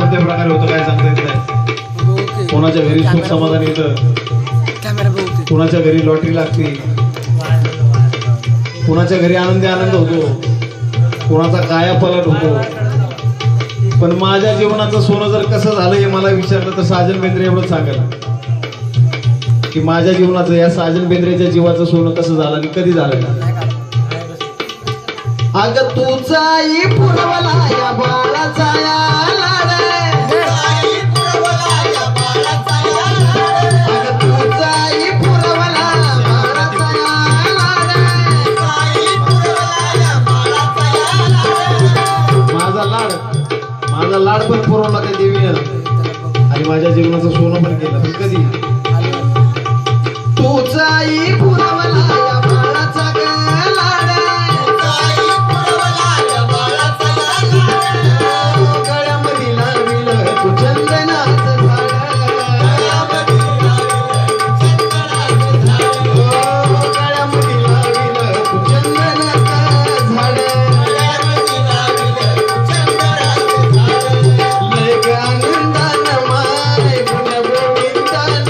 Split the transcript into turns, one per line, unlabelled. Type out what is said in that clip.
कोणत्या प्रकारे होतं काय सांगता येत नाही. कोणाच्या घरी सुख समाधान येतं, कोणाच्या घरी लॉटरी लागते, कोणाच्या घरी आनंदी आनंद होतो, कोणाचा कायापालट होतो. पण माझ्या जीवनाचं सोनं जर कसं झालं हे मला विचारलं तर साजन बेंद्रे एवढंच सांगायला की माझ्या जीवनाचं, या साजन बेंद्रेच्या जीवाचं सोनं कसं झालं आणि कधी झालं. अग तुझाही पुरवला या बाळाचा लाड, अग तुझाही पुरवला बाळाचा लाड, माझा लाड पण पुरवला त्या देवीनं आणि माझ्या जीवनाचं सोनं पण केलं. पण कधी तुझाही पुरवला या बाळाचा लाड, गळ्यामध्ये लाविलं तू चंदनाचं झाड, गळ्यामध्ये लाविलं तू चंदनाचं झाड, लय ग आनंदानं माय गुणगोविंदानं,